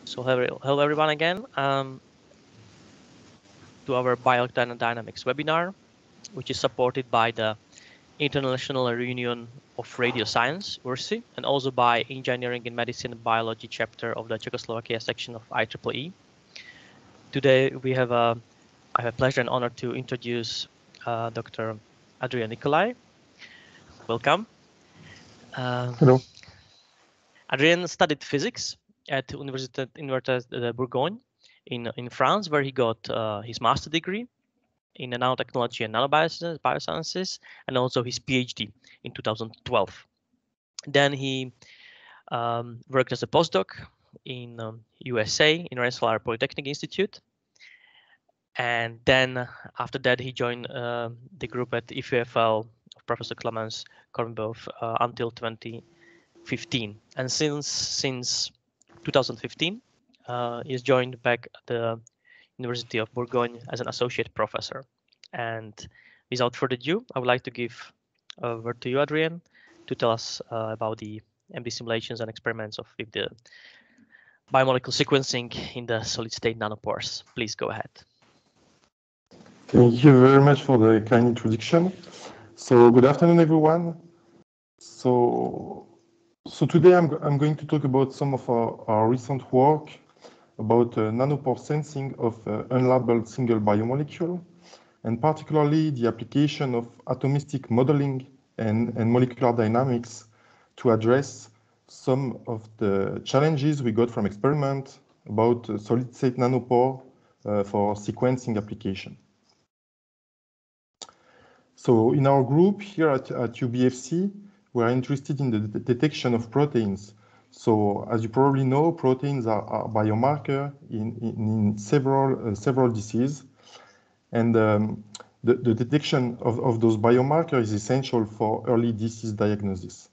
So hello everyone again to our Biodynamics webinar, which is supported by the International Union of Radio Science, URSI, and also by Engineering in Medicine and Biology chapter of the Czechoslovakia section of IEEE. Today I have a pleasure and honor to introduce Dr. Adrian Nicolai. Welcome. Hello. Adrien studied physics at Université de Bourgogne in France, where he got his master degree in nanotechnology and biosciences, and also his PhD in 2012. Then he worked as a postdoc in USA in Rensselaer Polytechnic Institute. And then after that, he joined the group at EPFL of Professor Clemens Kornbov until 2015. And since 2015, he's joined back at the University of Bourgogne as an associate professor. And without further ado, I would like to give a word to you, Adrien, to tell us about the MD simulations and experiments with the biomolecular sequencing in the solid-state nanopores. Please go ahead. Thank you very much for the kind introduction. So good afternoon, everyone. So today I'm going to talk about some of our recent work about nanopore sensing of unlabeled single biomolecule, and particularly the application of atomistic modeling and molecular dynamics to address some of the challenges we got from experiment about solid-state nanopore for sequencing application. So in our group here at UBFC, we are interested in the detection of proteins. So as you probably know, proteins are biomarker in several diseases. And the detection of those biomarkers is essential for early disease diagnosis.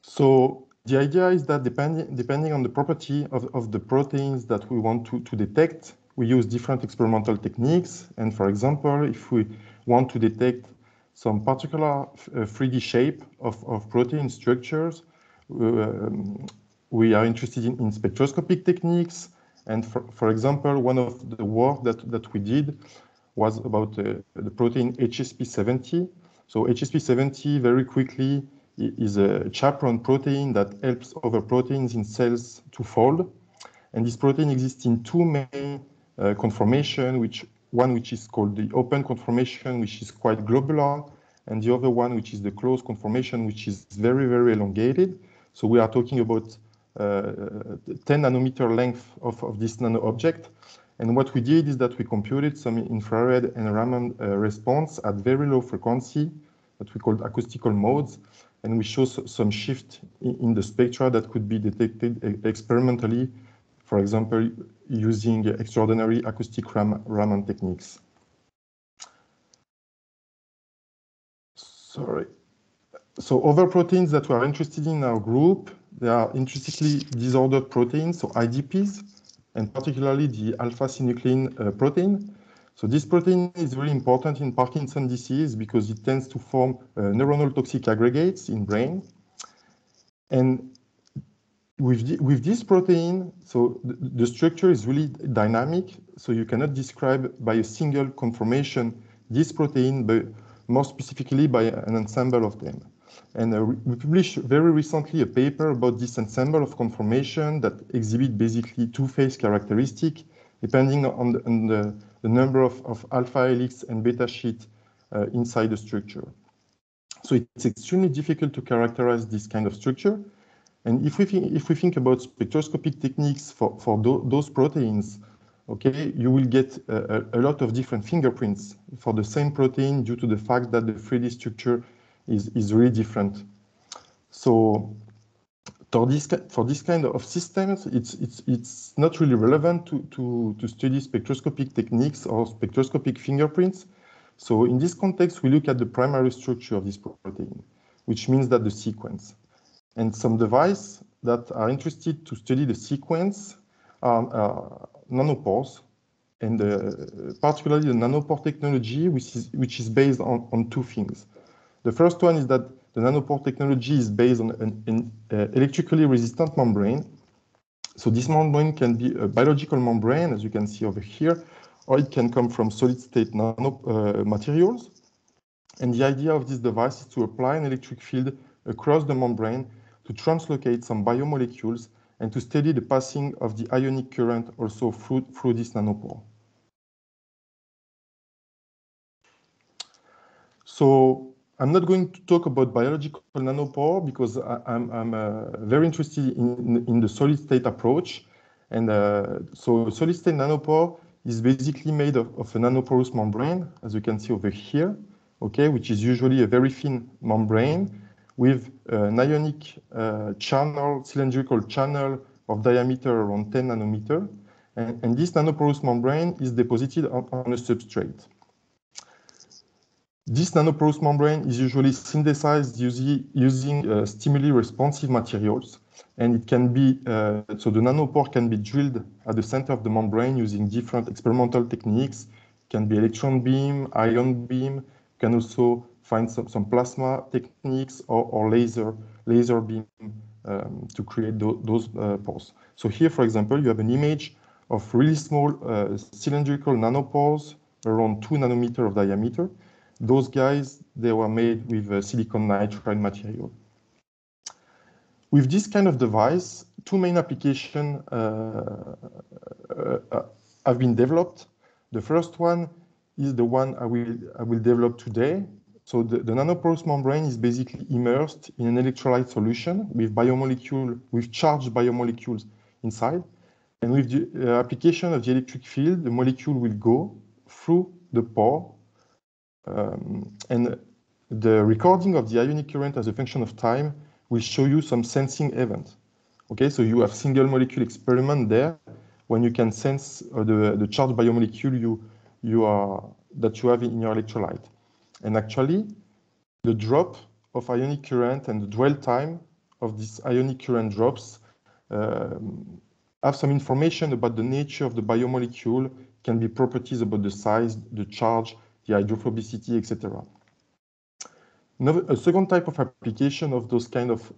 So the idea is that depending on the property of the proteins that we want to detect, we use different experimental techniques. And for example, if we want to detect some particular 3D shape of protein structures, we are interested in spectroscopic techniques. And for example, one of the work that we did was about the protein HSP70. So HSP70 very quickly is a chaperone protein that helps other proteins in cells to fold. And this protein exists in two main conformations, one which is called the open conformation, which is quite globular, and the other one which is the closed conformation, which is very, very elongated. So we are talking about 10 nanometer length of this nano object. And what we did is that we computed some infrared and Raman response at very low frequency that we called acoustical modes. And we show some shift in the spectra that could be detected experimentally, for example, using extraordinary acoustic Raman techniques. Sorry. So other proteins that we are interested in our group, they are intrinsically disordered proteins, so IDPs, and particularly the alpha-synuclein protein. So this protein is very important in Parkinson's disease because it tends to form neuronal toxic aggregates in brain. And with this protein, so the structure is really dynamic, so you cannot describe by a single conformation this protein, but more specifically by an ensemble of them. And we published very recently a paper about this ensemble of conformation that exhibit basically two-phase characteristic depending on the number of alpha helix and beta sheet inside the structure. So it's extremely difficult to characterize this kind of structure. And if we think about spectroscopic techniques for those proteins, okay, you will get a lot of different fingerprints for the same protein due to the fact that the 3D structure is really different. So for this kind of systems, it's not really relevant to study spectroscopic techniques or spectroscopic fingerprints. So in this context, we look at the primary structure of this protein, which means that the sequence. And some devices that are interested to study the sequence are nanopores, and particularly the nanopore technology, which is based on two things. The first one is that the nanopore technology is based on an electrically resistant membrane. So this membrane can be a biological membrane, as you can see over here, or it can come from solid-state nano materials. And the idea of this device is to apply an electric field across the membrane to translocate some biomolecules and to study the passing of the ionic current also through this nanopore. So I'm not going to talk about biological nanopore because I'm very interested in the solid-state approach. And so solid-state nanopore is basically made of a nanoporous membrane, as you can see over here, okay, which is usually a very thin membrane with an ionic channel, cylindrical channel of diameter around 10 nanometer. And this nanoporous membrane is deposited on a substrate. This nanoporous membrane is usually synthesized using stimuli-responsive materials, and it can be, so the nanopore can be drilled at the center of the membrane using different experimental techniques. It can be electron beam, ion beam, you can also find some plasma techniques or laser beam to create those pores. So here, for example, you have an image of really small cylindrical nanopores around 2 nanometers of diameter. Those guys, they were made with silicon nitride material. With this kind of device, two main applications have been developed. The first one is the one I will develop today. So the nanoporous membrane is basically immersed in an electrolyte solution with charged biomolecules inside. And with the application of the electric field, the molecule will go through the pore. And the recording of the ionic current as a function of time will show you some sensing event. Okay, so you have single molecule experiment there when you can sense the charged biomolecule that you have in your electrolyte. And actually, the drop of ionic current and the dwell time of this ionic current drops have some information about the nature of the biomolecule, can be properties about the size, the charge, the hydrophobicity, etc. A second type of application of those kind of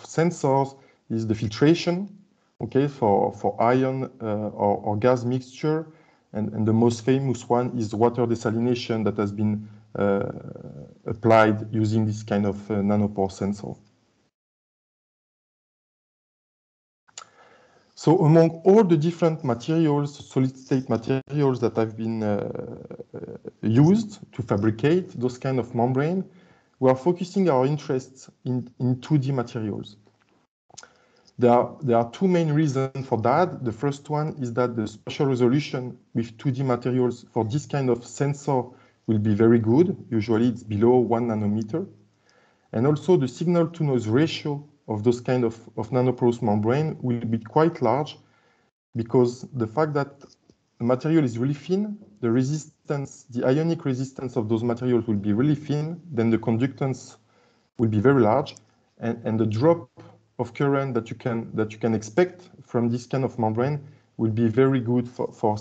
sensors is the filtration, okay, for ion or gas mixture. And the most famous one is water desalination that has been applied using this kind of nanopore sensor. So among all the different materials, solid-state materials that have been used to fabricate those kind of membrane, we are focusing our interests in 2D materials. There are two main reasons for that. The first one is that the spatial resolution with 2D materials for this kind of sensor will be very good. Usually it's below 1 nanometer. And also the signal-to-noise ratio of those kind of nanoporous membrane will be quite large because the fact that the material is really thin, the ionic resistance of those materials will be really thin, then the conductance will be very large, and the drop of current that you can expect from this kind of membrane will be very good for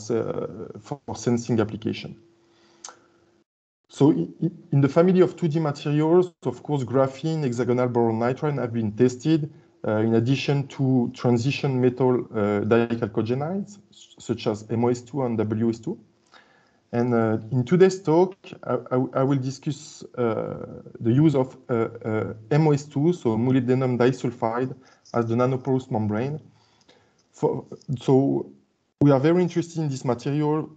sensing application. So in the family of 2D materials, of course, graphene, hexagonal boron nitride have been tested in addition to transition metal dichalcogenides, such as MOS2 and WS2. And in today's talk, I will discuss the use of MOS2, so molybdenum disulfide, as the nanoporous membrane. So we are very interested in this material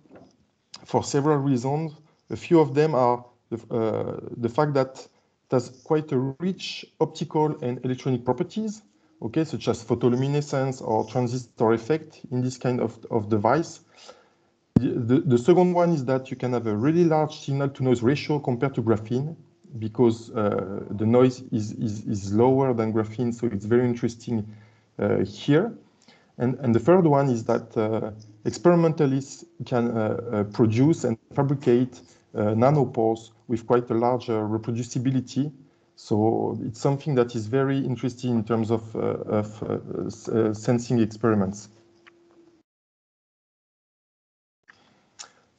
for several reasons. A few of them are the fact that it has quite a rich optical and electronic properties, okay, such as photoluminescence or transistor effect in this kind of device. The second one is that you can have a really large signal-to-noise ratio compared to graphene because the noise is lower than graphene, so it's very interesting here. And the third one is that experimentalists can produce and fabricate nanopores with quite a large reproducibility. So it's something that is very interesting in terms of sensing experiments.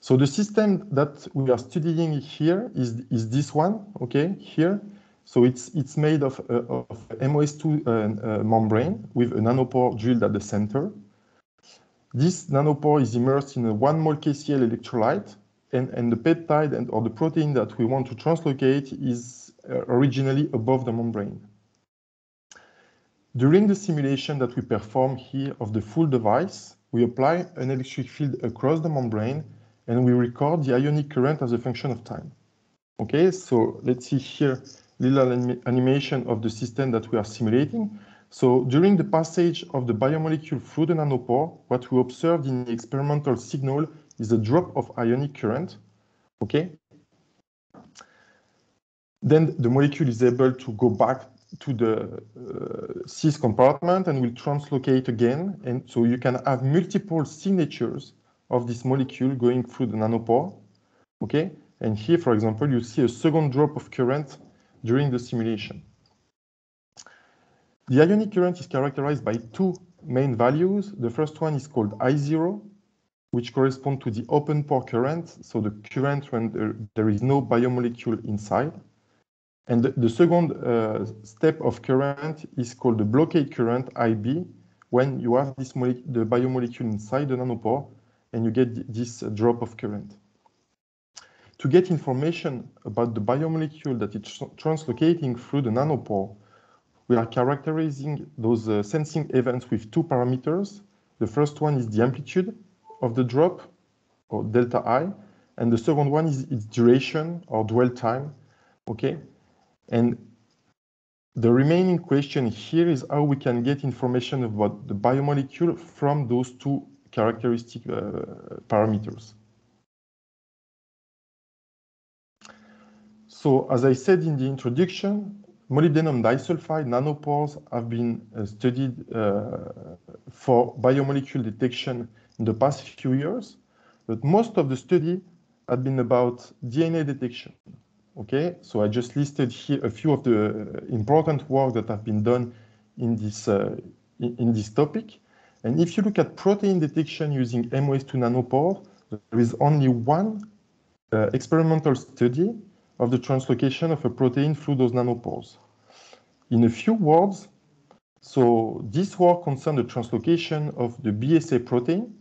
So the system that we are studying here is this one, okay, here. So it's made of MOS2 membrane with a nanopore drilled at the center. This nanopore is immersed in a 1 mol KCl electrolyte, and the peptide or the protein that we want to translocate is originally above the membrane. During the simulation that we perform here of the full device, we apply an electric field across the membrane, and we record the ionic current as a function of time. Okay, so let's see here little animation of the system that we are simulating. So during the passage of the biomolecule through the nanopore, what we observed in the experimental signal is a drop of ionic current. Okay. Then the molecule is able to go back to the cis compartment and will translocate again. And so you can have multiple signatures of this molecule going through the nanopore. Okay. And here, for example, you see a second drop of current during the simulation. The ionic current is characterized by two main values. The first one is called I0, which corresponds to the open pore current, so the current when there is no biomolecule inside. And the second step of current is called the blockade current, IB, when you have this the biomolecule inside the nanopore and you get this drop of current. To get information about the biomolecule that is translocating through the nanopore, we are characterizing those sensing events with two parameters. The first one is the amplitude of the drop, or delta I, and the second one is its duration, or dwell time, okay? And the remaining question here is how we can get information about the biomolecule from those two characteristic parameters. So as I said in the introduction, molybdenum disulfide nanopores have been studied for biomolecule detection in the past few years, but most of the study had been about DNA detection. Okay, so I just listed here a few of the important work that have been done in this topic. And if you look at protein detection using MOS2 nanopore, there is only one experimental study of the translocation of a protein through those nanopores. In a few words, so this work concerns the translocation of the BSA protein,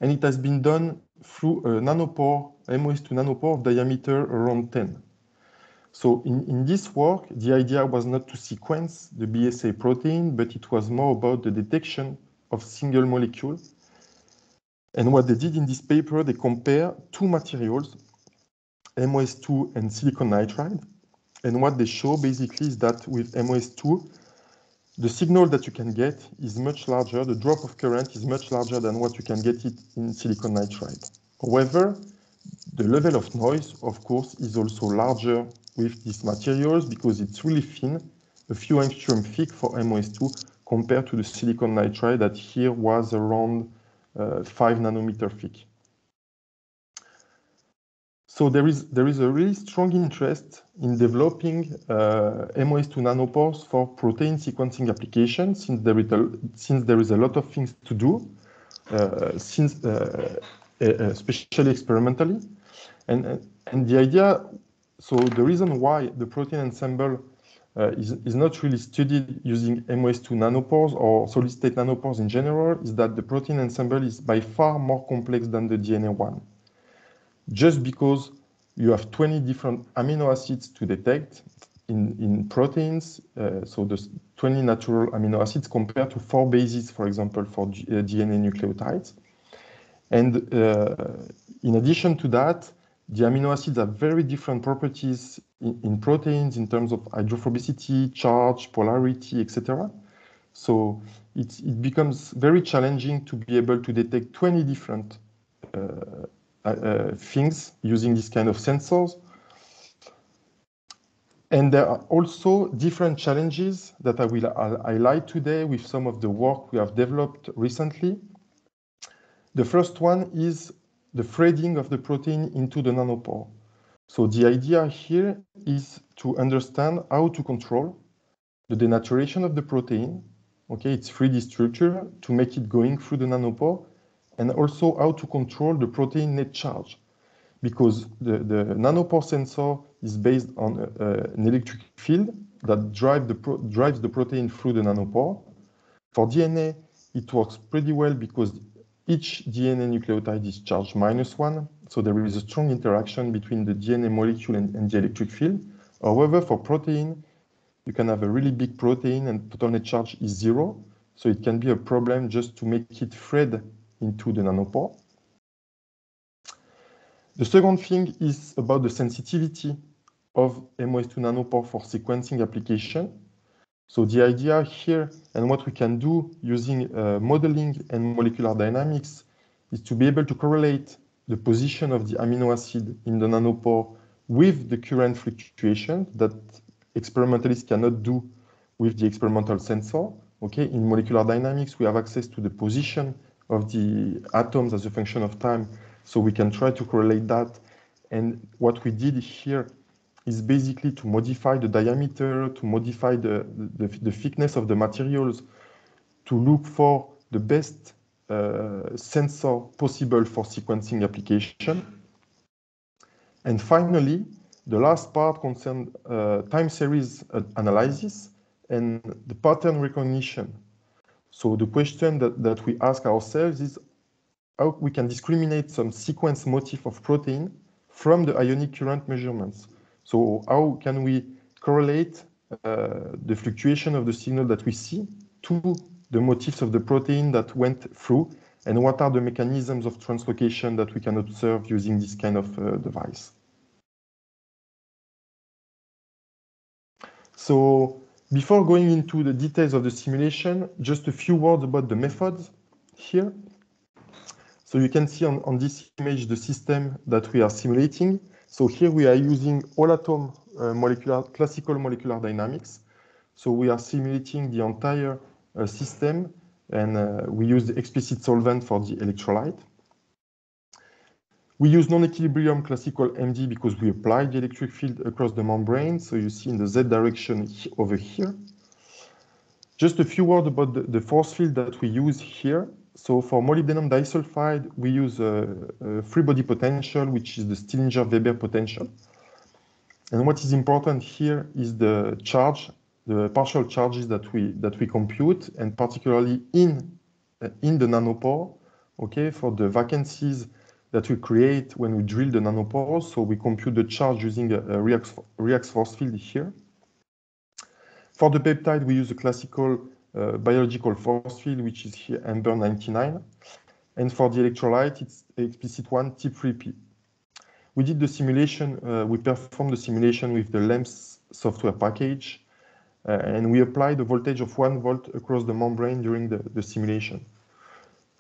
and it has been done through a nanopore, MOS2 nanopore of diameter around 10. So in this work, the idea was not to sequence the BSA protein, but it was more about the detection of single molecules. And what they did in this paper, they compare two materials, MOS2 and silicon nitride. And what they show basically is that with MOS2, the signal that you can get is much larger. The drop of current is much larger than what you can get it in silicon nitride. However, the level of noise, of course, is also larger with these materials because it's really thin, a few angstrom thick for MOS2 compared to the silicon nitride that here was around 5 nanometer thick. So there is a really strong interest in developing MOS2 nanopores for protein sequencing applications since there is a lot of things to do, especially experimentally. And the idea, so the reason why the protein ensemble is not really studied using MOS2 nanopores or solid-state nanopores in general is that the protein ensemble is by far more complex than the DNA one. Just because you have 20 different amino acids to detect in proteins, so there's 20 natural amino acids compared to 4 bases, for example, for DNA nucleotides. And in addition to that, the amino acids have very different properties in proteins in terms of hydrophobicity, charge, polarity, etc. So it becomes very challenging to be able to detect 20 different things using this kind of sensors. And there are also different challenges that I will highlight today with some of the work we have developed recently. The first one is the threading of the protein into the nanopore. So the idea here is to understand how to control the denaturation of the protein, okay, its 3D structure, to make it going through the nanopore, and also how to control the protein net charge. because the nanopore sensor is based on an electric field that drives the protein through the nanopore. For DNA, it works pretty well because each DNA nucleotide is charged -1, so there is a strong interaction between the DNA molecule and the electric field. However, for protein, you can have a really big protein and total net charge is 0, so it can be a problem just to make it thread into the nanopore. The second thing is about the sensitivity of MOS2 nanopore for sequencing application. So the idea here and what we can do using modeling and molecular dynamics is to be able to correlate the position of the amino acid in the nanopore with the current fluctuation that experimentalists cannot do with the experimental sensor. Okay, in molecular dynamics, we have access to the position of the atoms as a function of time, so we can try to correlate that. And what we did here is basically to modify the diameter, to modify the thickness of the materials, to look for the best sensor possible for sequencing application. And finally, the last part concerns time series analysis and the pattern recognition. So the question that we ask ourselves is how we can discriminate some sequence motif of protein from the ionic current measurements. So how can we correlate the fluctuation of the signal that we see to the motifs of the protein that went through, and what are the mechanisms of translocation that we can observe using this kind of device? So before going into the details of the simulation, just a few words about the methods here. So you can see on this image the system that we are simulating. So here we are using all-atom classical molecular dynamics. So we are simulating the entire system, and we use the explicit solvent for the electrolyte. We use non-equilibrium classical MD because we apply the electric field across the membrane. So you see in the Z direction over here. Just a few words about the force field that we use here. So for molybdenum disulfide, we use a free body potential, which is the Stillinger-Weber potential. And what is important here is the charge, the partial charges that we compute, and particularly in the nanopore, okay, for the vacancies that we create when we drill the nanopores. So we compute the charge using a Reax force field here. For the peptide, we use a classical biological force field, which is here Amber 99. And for the electrolyte, it's explicit one, T3P. We did the simulation, we performed the simulation with the LEMS software package, and we applied a voltage of 1 volt across the membrane during the simulation.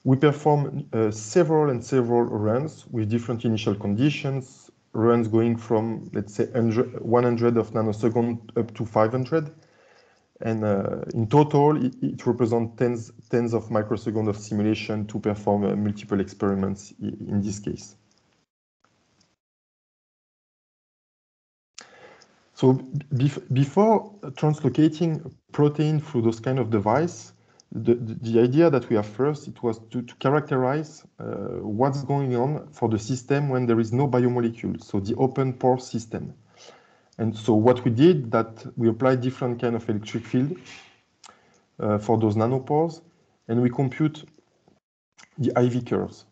We performed several runs with different initial conditions, runs going from, let's say, 100 of nanosecond up to 500. And in total, it represents tens of microseconds of simulation to perform multiple experiments in this case. So before translocating protein through those kind of device, the idea that we have first, it was to characterize what's going on for the system when there is no biomolecule, so the open pore system. And so what we did, that we applied different kind of electric field for those nanopores, and we compute the IV curves.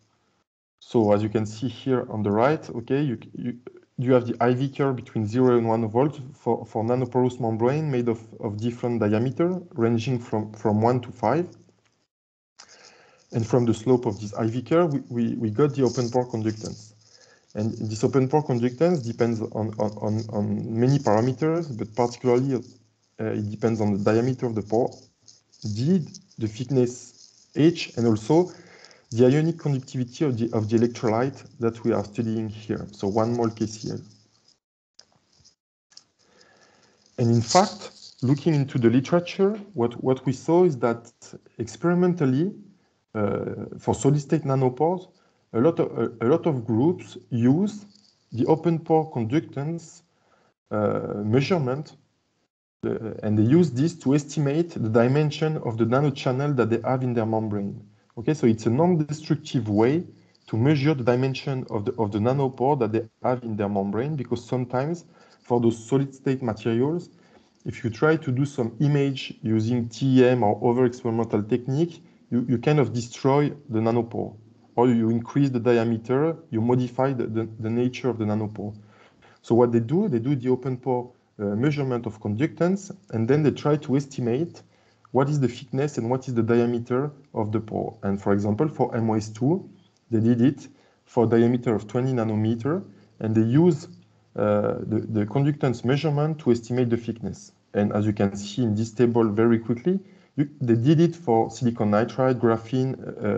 So as you can see here on the right, okay, you have the IV curve between 0 and 1 volt for nanoporous membrane made of different diameter, ranging from 1 to 5. And from the slope of this IV curve, we got the open pore conductance. And this open pore conductance depends on many parameters, but particularly it depends on the diameter of the pore, D, the thickness H, and also the ionic conductivity of the electrolyte that we are studying here, so 1 mole KCl. And in fact, looking into the literature, what we saw is that experimentally, for solid-state nanopores, a lot of groups use the open pore conductance measurement, and they use this to estimate the dimension of the nanochannel that they have in their membrane. Okay, so it's a non-destructive way to measure the dimension of the nanopore that they have in their membrane, because sometimes for those solid state materials, if you try to do some image using TEM or other experimental technique, you kind of destroy the nanopore, or you increase the diameter, you modify the nature of the nanopore. So what they do the open pore measurement of conductance, and then they try to estimate what is the thickness and what is the diameter of the pore. And for example, for MOS2, they did it for a diameter of 20 nanometer, and they use the conductance measurement to estimate the thickness. And as you can see in this table very quickly, they did it for silicon nitride, graphene,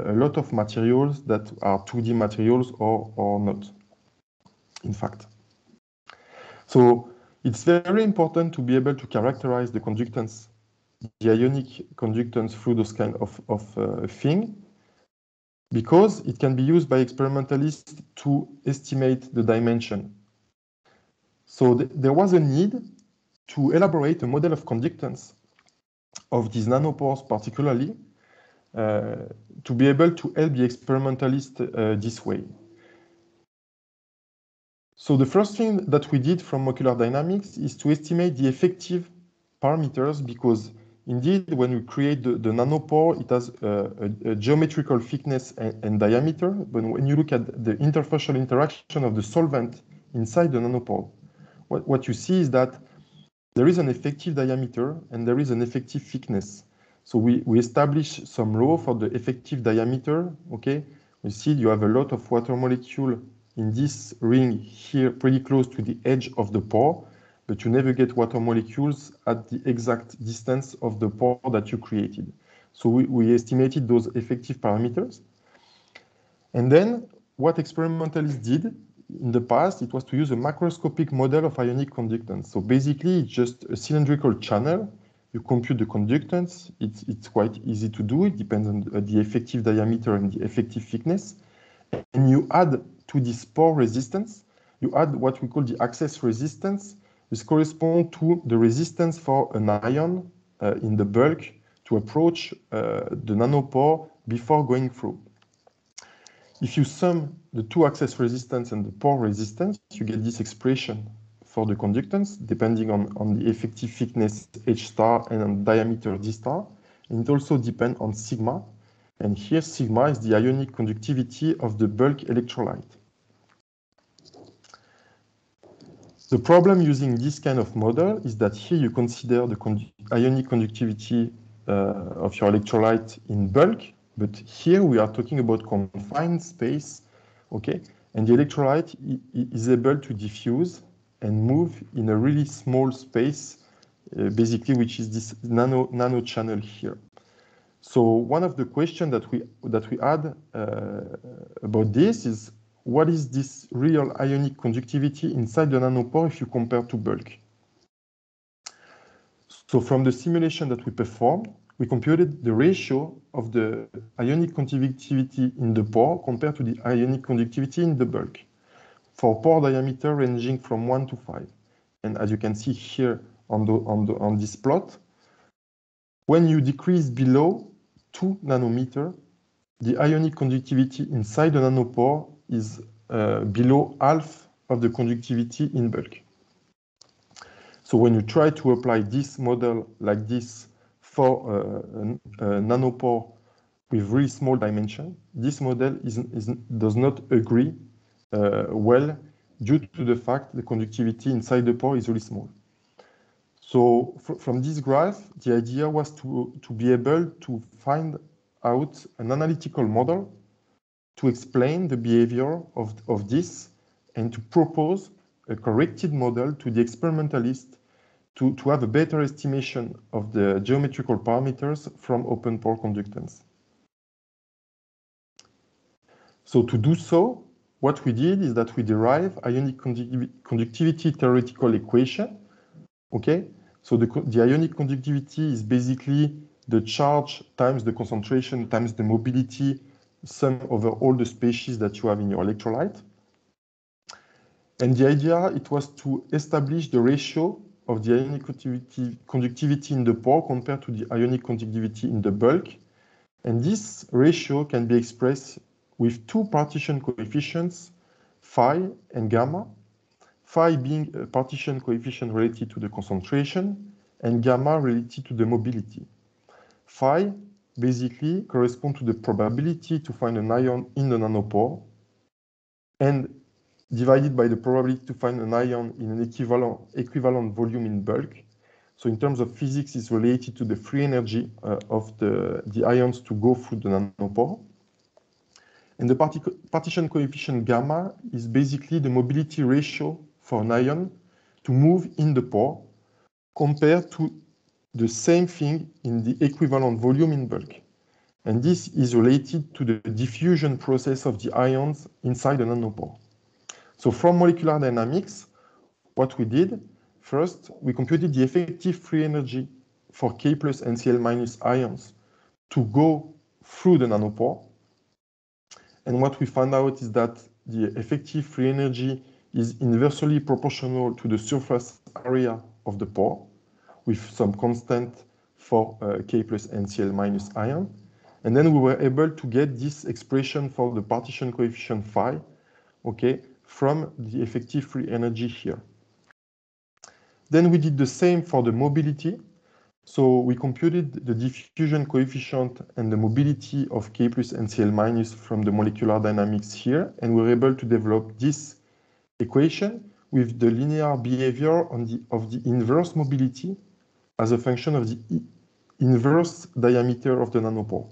a lot of materials that are 2D materials or not, in fact. So it's very important to be able to characterize the conductance, the ionic conductance through those kind of thing, because it can be used by experimentalists to estimate the dimension. So there was a need to elaborate a model of conductance of these nanopores particularly, to be able to help the experimentalist this way. So the first thing that we did from Molecular Dynamics is to estimate the effective parameters, because indeed when we create the nanopore, it has a geometrical thickness and diameter, but when you look at the interfacial interaction of the solvent inside the nanopore, what you see is that there is an effective diameter and there is an effective thickness. So we establish some law for the effective diameter, okay? You see you have a lot of water molecule in this ring here, pretty close to the edge of the pore, but you never get water molecules at the exact distance of the pore that you created. So we estimated those effective parameters. And then what experimentalists did in the past, it was to use a macroscopic model of ionic conductance. So basically, it's just a cylindrical channel. You compute the conductance. It's quite easy to do. It depends on the effective diameter and the effective thickness. And you add to this pore resistance, you add what we call the access resistance. This corresponds to the resistance for an ion in the bulk to approach the nanopore before going through. If you sum the two access resistance and the pore resistance, you get this expression for the conductance, depending on the effective thickness H star and on diameter D star. And it also depends on sigma. And here sigma is the ionic conductivity of the bulk electrolyte. The problem using this kind of model is that here you consider the ionic conductivity of your electrolyte in bulk, but here we are talking about confined space, okay? And the electrolyte is able to diffuse and move in a really small space, basically, which is this nano channel here. So one of the questions that we had about this is, what is this real ionic conductivity inside the nanopore if you compare to bulk? So from the simulation that we performed, we computed the ratio of the ionic conductivity in the pore compared to the ionic conductivity in the bulk for pore diameter ranging from 1 to 5. And as you can see here on this plot, when you decrease below 2 nanometer, the ionic conductivity inside the nanopore is below half of the conductivity in bulk. So when you try to apply this model like this for a nanopore with really small dimension, this model does not agree well due to the fact the conductivity inside the pore is really small. So from this graph, the idea was to be able to find out an analytical model to explain the behavior of this and to propose a corrected model to the experimentalist to have a better estimation of the geometrical parameters from open pore conductance. So to do so, what we did is that we derive ionic conductivity theoretical equation, okay? So the ionic conductivity is basically the charge times the concentration times the mobility sum over all the species that you have in your electrolyte. And the idea, it was to establish the ratio of the ionic conductivity in the pore compared to the ionic conductivity in the bulk. And this ratio can be expressed with two partition coefficients, phi and gamma, phi being a partition coefficient related to the concentration and gamma related to the mobility. Phi basically corresponds to the probability to find an ion in the nanopore, and divided by the probability to find an ion in an equivalent volume in bulk. So in terms of physics, it's related to the free energy of the ions to go through the nanopore. And the partition coefficient gamma is basically the mobility ratio for an ion to move in the pore compared to the same thing in the equivalent volume in bulk. And this is related to the diffusion process of the ions inside the nanopore. So from molecular dynamics, what we did, first, we computed the effective free energy for K plus NCl minus ions to go through the nanopore. And what we found out is that the effective free energy is inversely proportional to the surface area of the pore, with some constant for K plus NCl minus ion. And then we were able to get this expression for the partition coefficient phi, okay, from the effective free energy here. Then we did the same for the mobility. So we computed the diffusion coefficient and the mobility of K plus NCl minus from the molecular dynamics here, and we were able to develop this equation with the linear behavior of the inverse mobility as a function of the inverse diameter of the nanopore.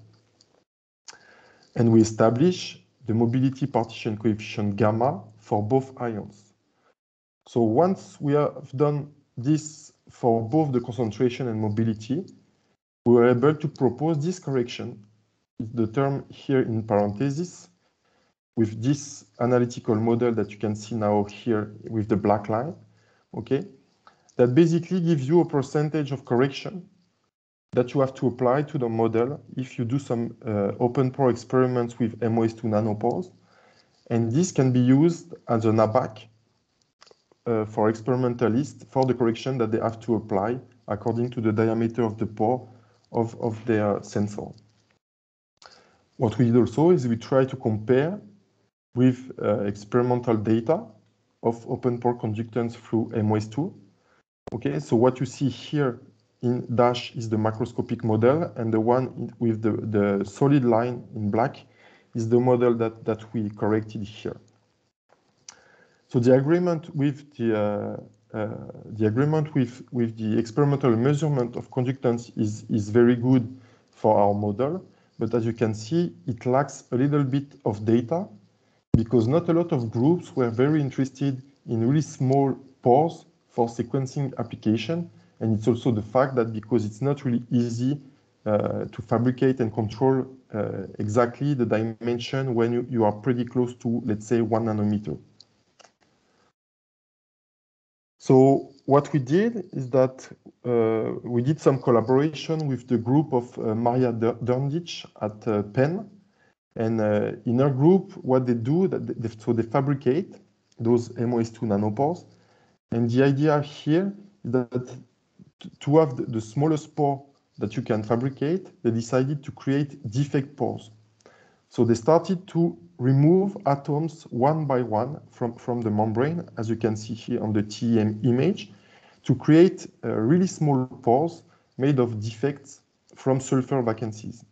And we establish the mobility partition coefficient gamma for both ions. So once we have done this for both the concentration and mobility, we were able to propose this correction, the term here in parentheses, with this analytical model that you can see now here with the black line, okay? That basically gives you a percentage of correction that you have to apply to the model if you do some open pore experiments with MOS2 nanopores. And this can be used as an ABAC for experimentalists for the correction that they have to apply according to the diameter of the pore of their sensor. What we did also is we try to compare with experimental data of open pore conductance through MOS2. Okay, so what you see here in dash is the macroscopic model, and the one with the solid line in black is the model that we corrected here. So the agreement with the experimental measurement of conductance is very good for our model, but as you can see, it lacks a little bit of data because not a lot of groups were very interested in really small pores for sequencing application. And it's also the fact that because it's not really easy to fabricate and control exactly the dimension when you are pretty close to, let's say, 1 nanometer. So what we did is that we did some collaboration with the group of Maria Derndich at Penn. And in our group, what they do, so they fabricate those MOS2 nanopores. And the idea here is that to have the smallest pore that you can fabricate, they decided to create defect pores. So they started to remove atoms one by one from the membrane, as you can see here on the TEM image, to create really small pores made of defects from sulfur vacancies.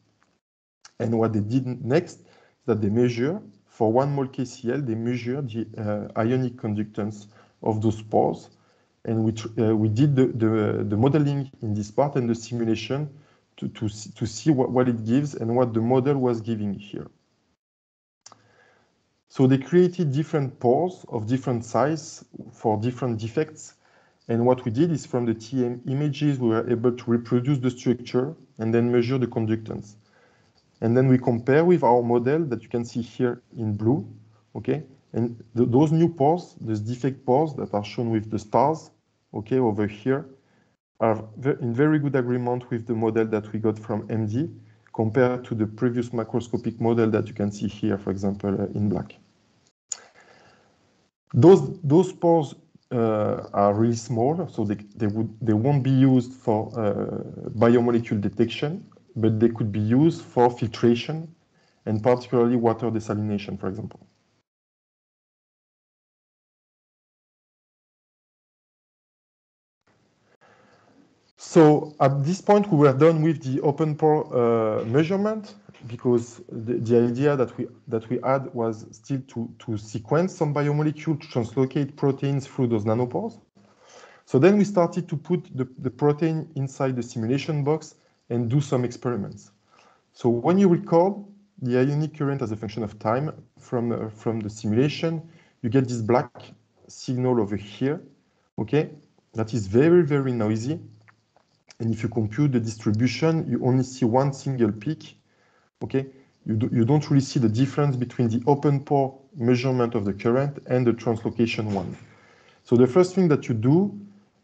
And what they did next is that they measure, for 1 mol KCl, they measure the ionic conductance of those pores. And we did the modeling in this part and the simulation to see what it gives and what the model was giving here. So they created different pores of different size for different defects. And what we did is from the TEM images, we were able to reproduce the structure and then measure the conductance. And then we compare with our model that you can see here in blue, okay? And those new pores, those defect pores that are shown with the stars, okay, over here, are in very good agreement with the model that we got from MD compared to the previous macroscopic model that you can see here, for example, in black. Those pores are really small, so they won't be used for biomolecule detection, but they could be used for filtration and particularly water desalination, for example. So at this point, we were done with the open pore measurement, because the idea that we had was still to sequence some biomolecule to translocate proteins through those nanopores. So then we started to put the protein inside the simulation box and do some experiments. So when you record the ionic current as a function of time from the simulation, you get this black signal over here, okay? That is very, very noisy. And if you compute the distribution, you only see one single peak, okay? You don't really see the difference between the open pore measurement of the current and the translocation one. So the first thing that you do,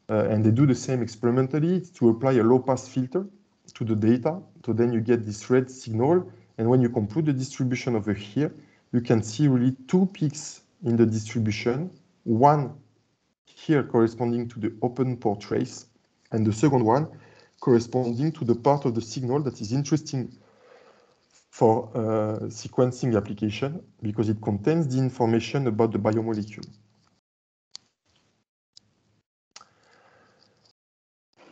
and they do the same experimentally, is to apply a low-pass filter to the data. So then you get this red signal. And when you compute the distribution over here, you can see really two peaks in the distribution, one here corresponding to the open pore trace, and the second one corresponding to the part of the signal that is interesting for sequencing application, because it contains the information about the biomolecule.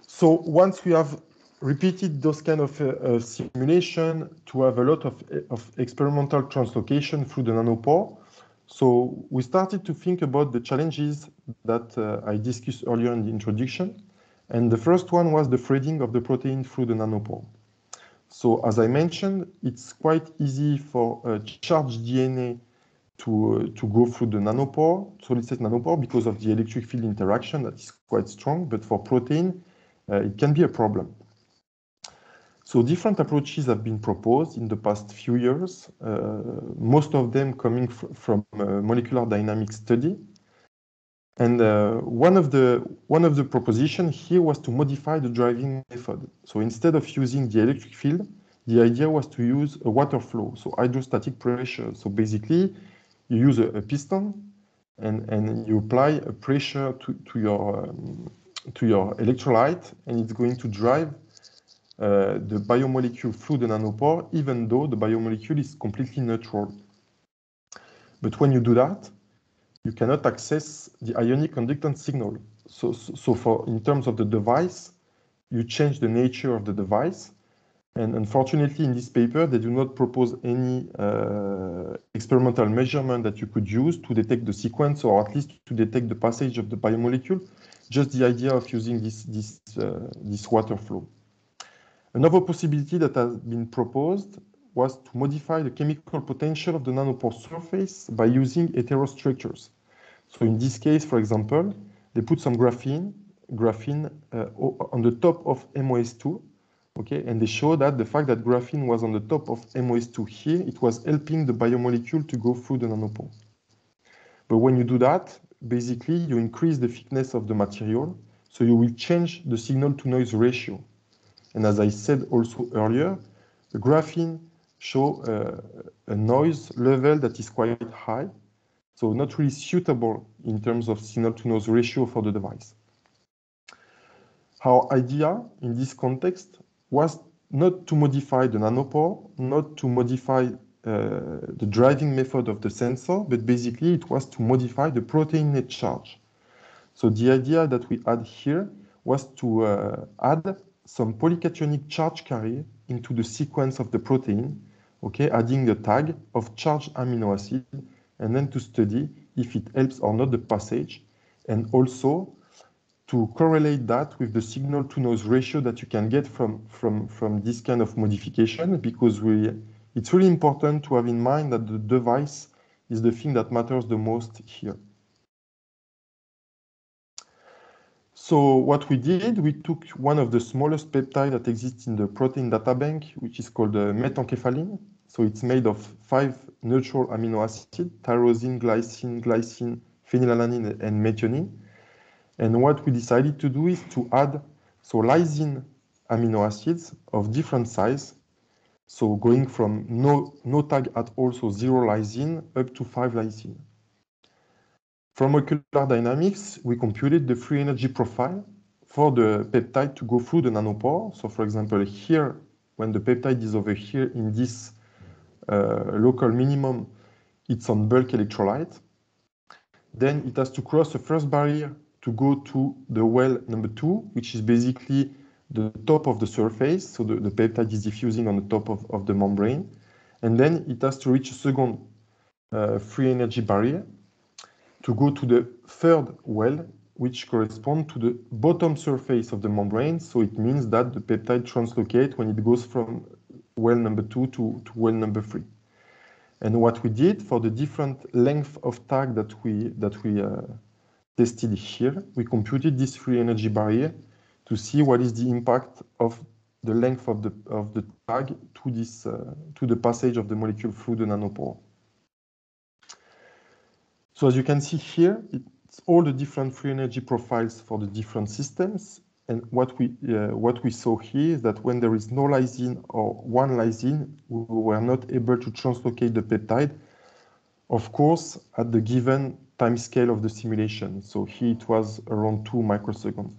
So once we have repeated those kind of simulation to have a lot of experimental translocation through the nanopore, so we started to think about the challenges that I discussed earlier in the introduction. And the first one was the threading of the protein through the nanopore. So as I mentioned, it's quite easy for charged DNA to go through the nanopore, solid-state nanopore, because of the electric field interaction that is quite strong. But for protein, it can be a problem. So different approaches have been proposed in the past few years, most of them coming from molecular dynamics study. And one of the propositions here was to modify the driving method. So instead of using the electric field, the idea was to use a water flow, so hydrostatic pressure. So basically, you use a piston, and you apply a pressure to your electrolyte, and it's going to drive the biomolecule through the nanopore, even though the biomolecule is completely neutral. But when you do that, you cannot access the ionic conductance signal. So in terms of the device, you change the nature of the device. And unfortunately, in this paper, they do not propose any experimental measurement that you could use to detect the sequence, or at least to detect the passage of the biomolecule, just the idea of using this water flow. Another possibility that has been proposed was to modify the chemical potential of the nanopore surface by using heterostructures. So in this case, for example, they put some graphene on the top of MOS2, okay? And they show that the fact that graphene was on the top of MOS2 here, it was helping the biomolecule to go through the nanopore. But when you do that, basically you increase the thickness of the material, so you will change the signal-to-noise ratio. And as I said also earlier, the graphene show a noise level that is quite high, so not really suitable in terms of signal-to-noise ratio for the device. Our idea in this context was not to modify the nanopore, not to modify the driving method of the sensor, but basically it was to modify the protein net charge. So the idea that we had here was to add some polycationic charge carrier into the sequence of the protein, okay, adding the tag of charged amino acid, and then to study if it helps or not the passage, and also to correlate that with the signal-to-noise ratio that you can get from this kind of modification, because it's really important to have in mind that the device is the thing that matters the most here. So what we did, we took one of the smallest peptides that exists in the protein data bank, which is called methylkephalin. So it's made of 5 neutral amino acids, tyrosine, glycine, phenylalanine, and methionine. And what we decided to do is to add lysine amino acids of different size. So going from no tag at all, so 0 lysine, up to 5 lysine. From molecular dynamics, we computed the free energy profile for the peptide to go through the nanopore. So for example, here, when the peptide is over here in this local minimum, it's on bulk electrolyte. Then it has to cross the first barrier to go to the well number 2, which is basically the top of the surface. So the peptide is diffusing on the top of the membrane. And then it has to reach a second free energy barrier to go to the third well, which corresponds to the bottom surface of the membrane. So it means that the peptide translocates when it goes from well number 2 to well number 3. And what we did for the different length of tag that we tested here, we computed this free energy barrier to see what is the impact of the length of the tag to this to the passage of the molecule through the nanopore. So as you can see here, it's all the different free energy profiles for the different systems. And what we saw here is that when there is no lysine or one lysine, we were not able to translocate the peptide, of course, at the given time scale of the simulation. So here it was around 2 microseconds.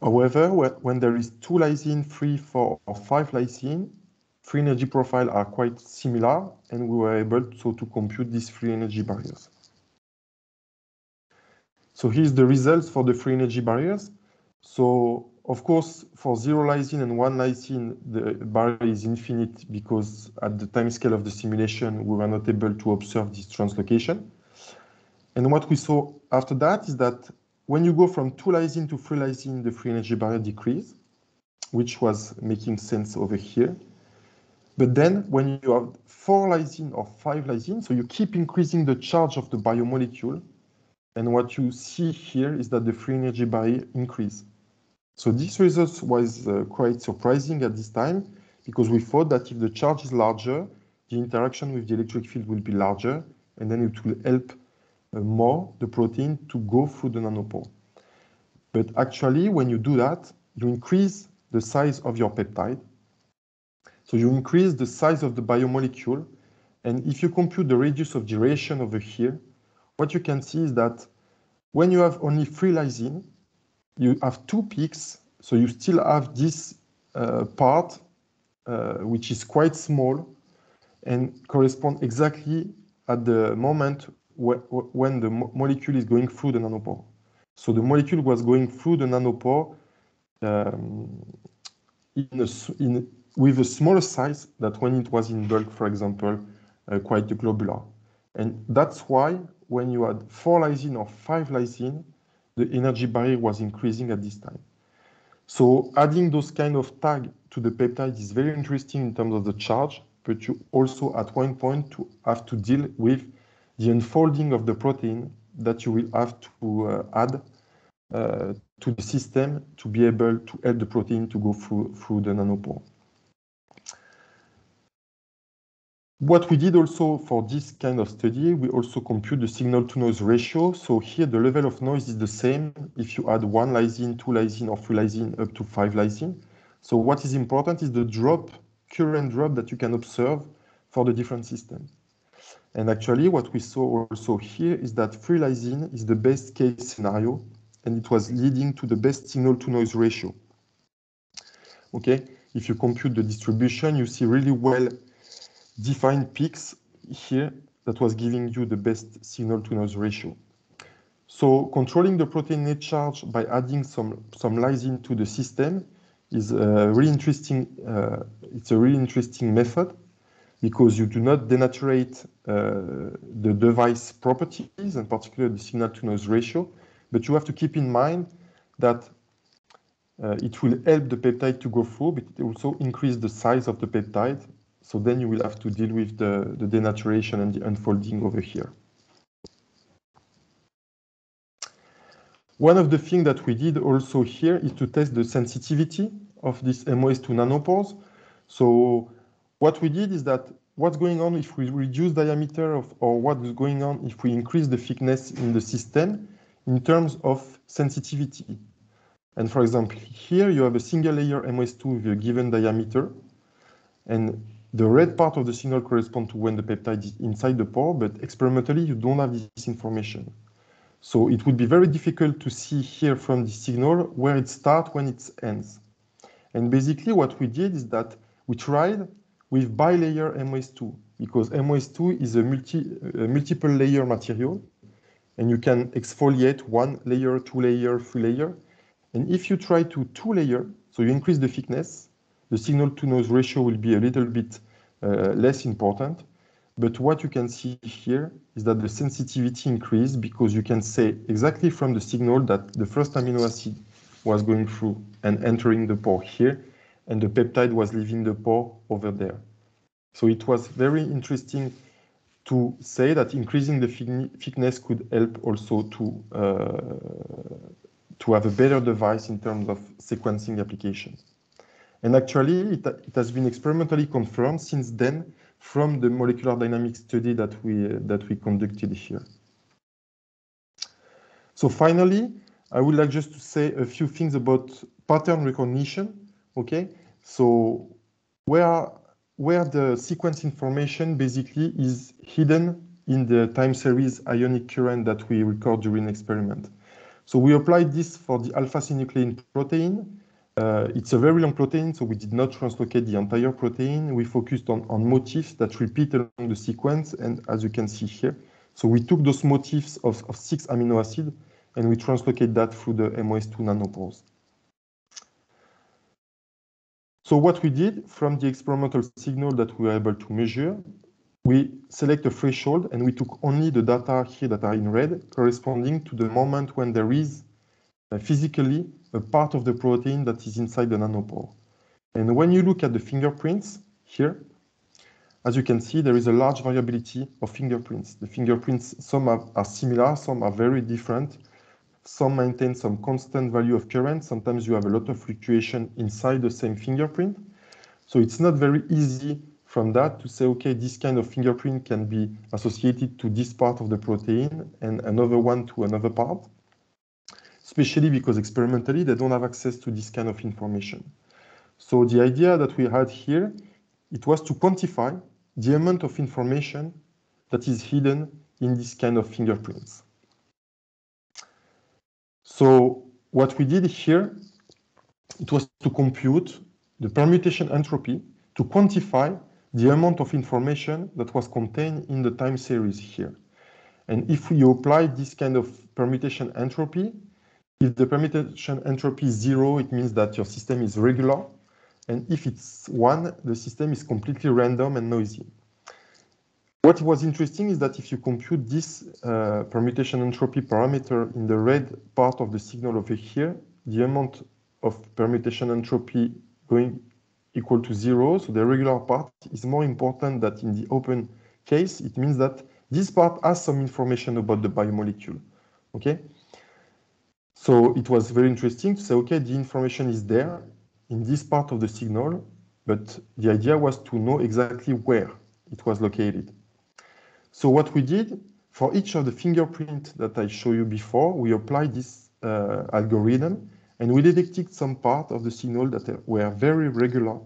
However, when there is 2 lysine, 3, 4, or 5 lysine, free energy profiles are quite similar, and we were able to compute these free energy barriers. So here's the results for the free energy barriers. So of course, for 0 lysine and 1 lysine, the barrier is infinite because at the time scale of the simulation, we were not able to observe this translocation. And what we saw after that is that when you go from 2 lysine to 3 lysine, the free energy barrier decreases, which was making sense over here. But then when you have 4 lysine or 5 lysine, so you keep increasing the charge of the biomolecule. And what you see here is that the free energy barrier increases. So this result was quite surprising at this time because we thought that if the charge is larger, the interaction with the electric field will be larger, and then it will help more the protein to go through the nanopore. But actually, when you do that, you increase the size of your peptide. So you increase the size of the biomolecule. And if you compute the radius of gyration over here, what you can see is that when you have only 3 lysine, you have 2 peaks. So you still have this part, which is quite small and correspond exactly at the moment when the molecule is going through the nanopore. So the molecule was going through the nanopore with a smaller size than when it was in bulk, for example, quite globular. And that's why when you had 4 lysine or 5 lysine, the energy barrier was increasing at this time. So adding those kind of tags to the peptide is very interesting in terms of the charge, but you also at one point have to deal with the unfolding of the protein that you will have to add to the system to be able to help the protein to go through the nanopore. What we did also for this kind of study, we also compute the signal-to-noise ratio. So here the level of noise is the same if you add 1 lysine, 2 lysine, or 3 lysine up to 5 lysine. So what is important is the current drop that you can observe for the different systems. And actually what we saw also here is that 3 lysine is the best case scenario, and it was leading to the best signal-to-noise ratio. Okay, if you compute the distribution, you see really well defined peaks here that was giving you the best signal-to-noise ratio. So controlling the protein net charge by adding some lysine to the system is really interesting. It's a really interesting method because you do not denaturate the device properties, and particularly the signal-to-noise ratio, but you have to keep in mind that it will help the peptide to go through, but it also increase the size of the peptide. So then you will have to deal with the denaturation and the unfolding over here. One of the things that we did also here is to test the sensitivity of this MOS to nanopores. So what we did is that what's going on if we reduce diameter or what's going on if we increase the thickness in the system in terms of sensitivity. And for example, here you have a single layer MOS2 with a given diameter, and the red part of the signal corresponds to when the peptide is inside the pore, but experimentally you don't have this information. So it would be very difficult to see here from the signal where it starts, when it ends. And basically what we did is that we tried with bilayer MOS2, because MOS2 is a multiple layer material, and you can exfoliate 1 layer, 2 layer, 3 layer. And if you try to 2 layer, so you increase the thickness, the signal to noise ratio will be a little bit less important. But what you can see here is that the sensitivity increased because you can say exactly from the signal that the first amino acid was going through and entering the pore here, and the peptide was leaving the pore over there. So it was very interesting to say that increasing the thickness could help also to have a better device in terms of sequencing application. And actually, it has been experimentally confirmed since then from the molecular dynamics study that we conducted here. So finally, I would like just to say a few things about pattern recognition. Okay, so where the sequence information basically is hidden in the time series ionic current that we record during experiment. So we applied this for the alpha-synuclein protein. It's a very long protein, so we did not translocate the entire protein. We focused on motifs that repeat along the sequence, and as you can see here, so we took those motifs of 6 amino acids, and we translocate that through the MOS2 nanopores. So what we did from the experimental signal that we were able to measure, we select a threshold, and we took only the data here that are in red, corresponding to the moment when there is physically a part of the protein that is inside the nanopore. And when you look at the fingerprints here, as you can see, there is a large variability of fingerprints. The fingerprints, some are similar, some are very different. Some maintain some constant value of current. Sometimes you have a lot of fluctuation inside the same fingerprint. So it's not very easy from that to say, okay, this kind of fingerprint can be associated to this part of the protein and another one to another part, especially because experimentally they don't have access to this kind of information. So the idea that we had here, it was to quantify the amount of information that is hidden in this kind of fingerprints. So what we did here, it was to compute the permutation entropy to quantify the amount of information that was contained in the time series here. And if we apply this kind of permutation entropy, if the permutation entropy is 0, it means that your system is regular. And if it's 1, the system is completely random and noisy. What was interesting is that if you compute this permutation entropy parameter in the red part of the signal over here, the amount of permutation entropy going equal to 0, so the regular part is more important than in the open case. It means that this part has some information about the biomolecule, okay? So it was very interesting to say, okay, the information is there in this part of the signal, but the idea was to know exactly where it was located. So what we did, for each of the fingerprints that I showed you before, we applied this algorithm, and we detected some part of the signal that were very regular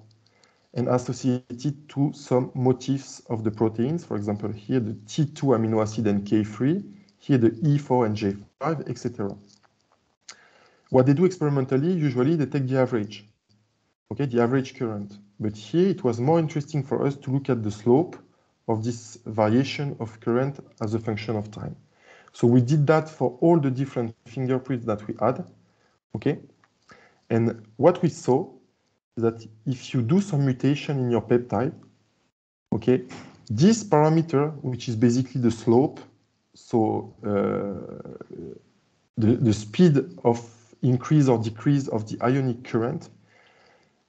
and associated to some motifs of the proteins. For example, here the T2 amino acid and K3, here the E4 and J5, etc. What they do experimentally, usually they take the average, okay, the average current. But here it was more interesting for us to look at the slope of this variation of current as a function of time. So we did that for all the different fingerprints that we had, okay? And what we saw is that if you do some mutation in your peptide, okay, this parameter, which is basically the slope, so the speed of increase or decrease of the ionic current,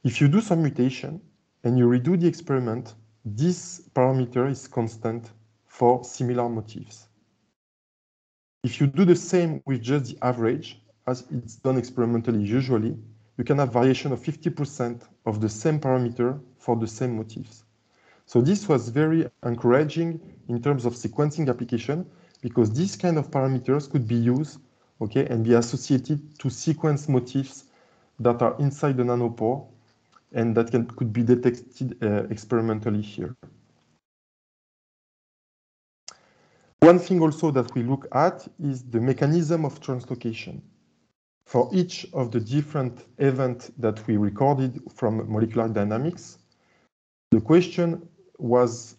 if you do some mutation and you redo the experiment, this parameter is constant for similar motifs. If you do the same with just the average, as it's done experimentally usually, you can have variation of 50% of the same parameter for the same motifs. So this was very encouraging in terms of sequencing application, because these kind of parameters could be used, okay, and be associated to sequence motifs that are inside the nanopore, and that could be detected experimentally here. One thing also that we look at is the mechanism of translocation. For each of the different events that we recorded from molecular dynamics, The question was,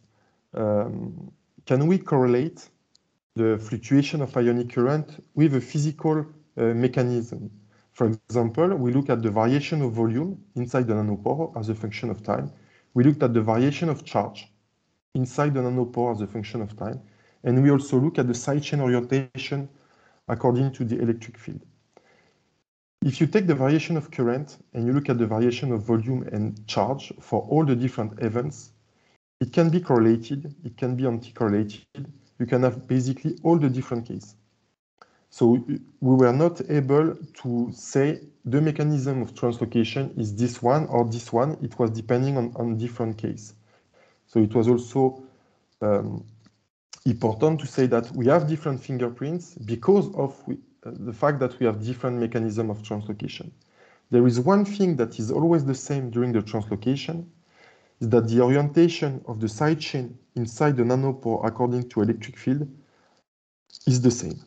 can we correlate the fluctuation of ionic current with a physical mechanism? For example, we look at the variation of volume inside the nanopore as a function of time. We looked at the variation of charge inside the nanopore as a function of time. And we also look at the sidechain orientation according to the electric field. If you take the variation of current and you look at the variation of volume and charge for all the different events, it can be correlated, it can be anti-correlated. You can have basically all the different cases. So we were not able to say the mechanism of translocation is this one or this one. It was depending on different cases. So it was also important to say that we have different fingerprints because of the fact that we have different mechanism of translocation. There is one thing that is always the same during the translocation, is that the orientation of the sidechain inside the nanopore according to electric field is the same.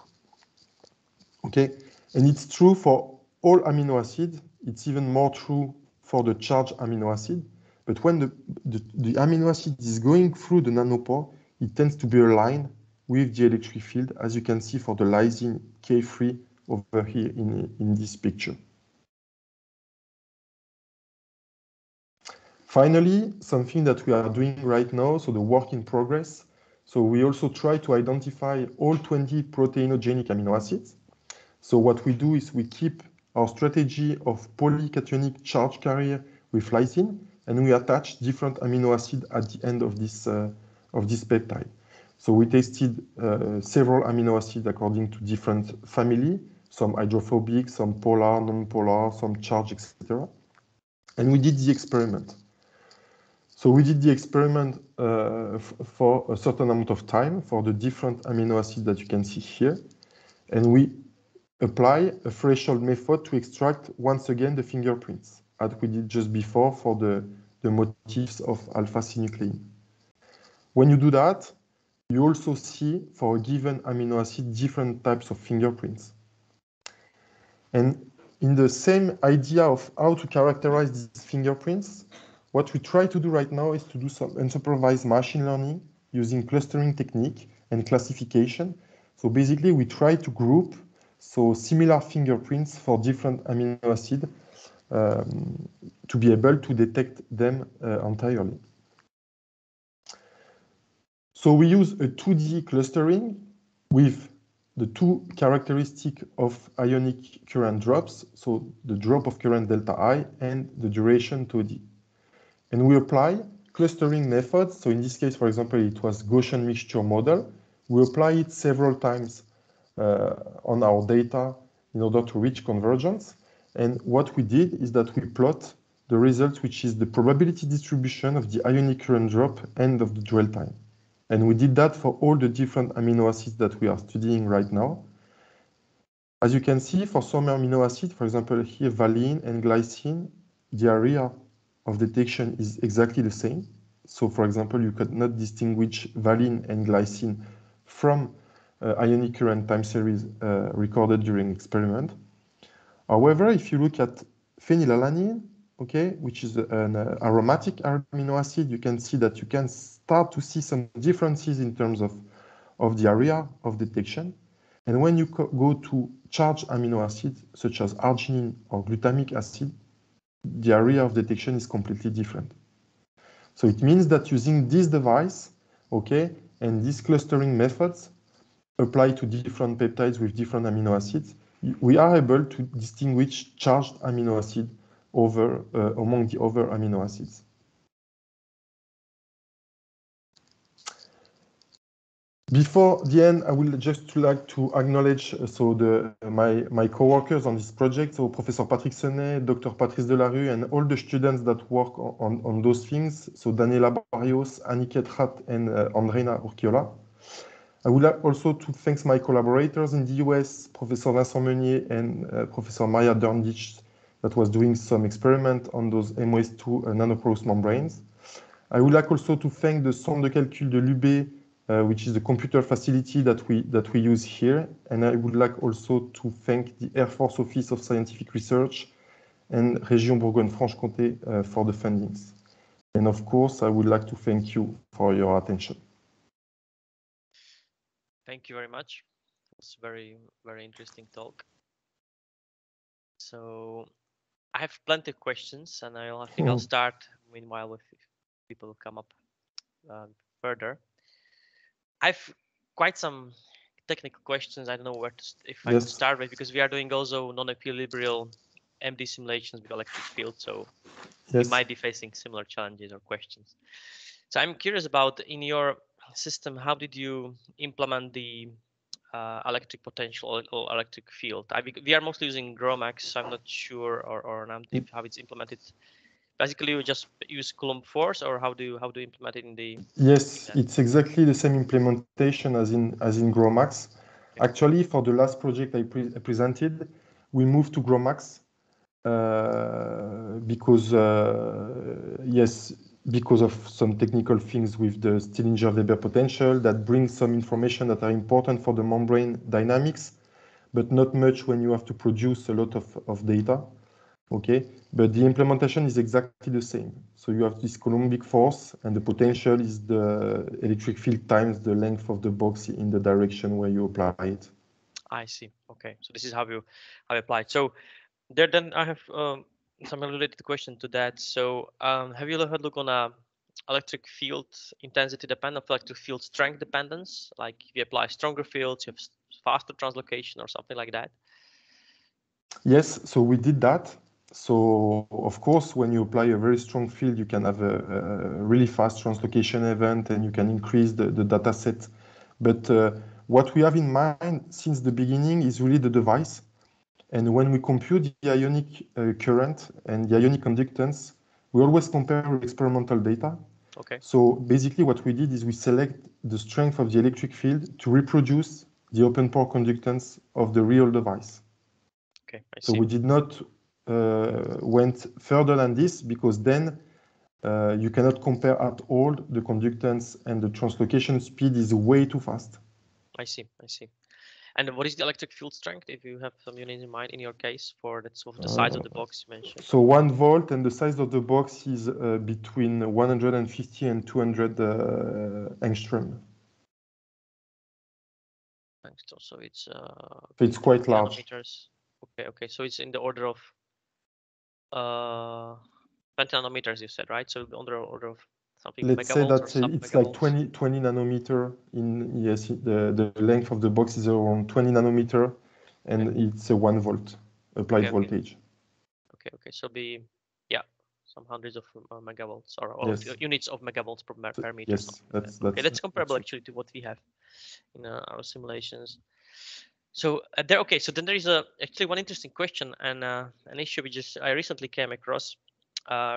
Okay, and it's true for all amino acids. It's even more true for the charged amino acid. But when the amino acid is going through the nanopore, it tends to be aligned with the electric field, as you can see for the lysine K3 over here in this picture. Finally, something that we are doing right now, so the work in progress. So we also try to identify all 20 proteinogenic amino acids. So what we do is we keep our strategy of polycationic charge carrier with lysine, and we attach different amino acids at the end of this peptide. So we tested several amino acids according to different family, some hydrophobic, some polar, non-polar, some charged, etc. And we did the experiment. So we did the experiment for a certain amount of time for the different amino acids that you can see here. And we apply a threshold method to extract once again the fingerprints, as we did just before for the motifs of alpha-synuclein. When you do that, you also see for a given amino acid different types of fingerprints. And in the same idea of how to characterize these fingerprints, what we try to do right now is to do some unsupervised machine learning using clustering technique and classification. So basically, we try to group similar fingerprints for different amino acids to be able to detect them entirely. So we use a 2D clustering with the two characteristics of ionic current drops, so the drop of current delta I and the duration tau d. And we apply clustering methods. So in this case, for example, it was Gaussian mixture model. We apply it several times on our data in order to reach convergence. And what we did is that we plot the result, which is the probability distribution of the ionic current drop and of the dwell time. And we did that for all the different amino acids that we are studying right now. As you can see, for some amino acids, for example, here valine and glycine, the area of detection is exactly the same. So, for example, you could not distinguish valine and glycine from ionic current time series recorded during experiment. However, if you look at phenylalanine, okay, which is an aromatic amino acid, you can see that you can start to see some differences in terms of the area of detection. And when you go to charged amino acids, such as arginine or glutamic acid, the area of detection is completely different. So it means that using this device, okay, and these clustering methods applied to different peptides with different amino acids, we are able to distinguish charged amino acid among the other amino acids. Before the end, I would just like to acknowledge my co-workers on this project, so Professor Patrick Senet, Dr. Patrice Delarue, and all the students that work on those things, so Daniela Barrios, Aniket Rat, and Andreina Urquiola. I would like also to thank my collaborators in the US, Professor Vincent Meunier and Professor Maria Dörndich, that was doing some experiment on those MOS2 nanoporous membranes. I would like also to thank the Centre de Calcul de l'UB, which is the computer facility that we use here. And I would like also to thank the Air Force Office of Scientific Research and Région Bourgogne-Franche-Comté for the fundings. And of course, I would like to thank you for your attention. Thank you very much. It's very, very interesting talk. So I have plenty of questions, and I think I'll start meanwhile if people come up further. I've quite some technical questions. I don't know where to I could start with, because we are doing also non-equilibrial MD simulations with electric field, so we might be facing similar challenges or questions. So I'm curious about, in your system, how did you implement the electric potential or electric field? We are mostly using GROMACS, so I'm not sure, or NAMTIP, how it's implemented. Basically, you just use Coulomb force, or how do you implement it in the? Yes, it's exactly the same implementation as in GROMACS. Okay. Actually, for the last project I presented, we moved to GROMACS because because of some technical things with the Stillinger-Weber potential that brings some information that are important for the membrane dynamics, but not much when you have to produce a lot of data. Okay, but the implementation is exactly the same. So you have this Coulombic force, and the potential is the electric field times the length of the box in the direction where you apply it. I see. Okay, so this is how you apply it. So then I have some related question to that. So have you had a look on electric field intensity dependent, electric field strength dependence? Like if you apply stronger fields, you have faster translocation or something like that? Yes, so we did that. So of course, when you apply a very strong field, you can have a really fast translocation event, and you can increase the data set. But what we have in mind since the beginning is really the device. And when we compute the ionic current and the ionic conductance, we always compare with experimental data. Okay. So basically what we did is we select the strength of the electric field to reproduce the open pore conductance of the real device. Okay, I so see. We did not went further than this, because then you cannot compare at all. The conductance and the translocation speed is way too fast. I see. And what is the electric field strength, if you have some unit in mind in your case, for that sort of the size of the box you mentioned? So 1 volt, and the size of the box is between 150 and 200 angstrom. So it's quite large. Nanometers. Okay. So it's in the order of 20 nanometers, you said, right? So on the order of something. Let's say that it's like 20 nanometer. The length of the box is around 20 nanometer, and it's a 1 volt applied voltage. Okay. So some hundreds of megavolts or units of megavolts per meter. Yes, that's comparable actually to what we have in our simulations. So so then there is actually one interesting question and an issue I recently came across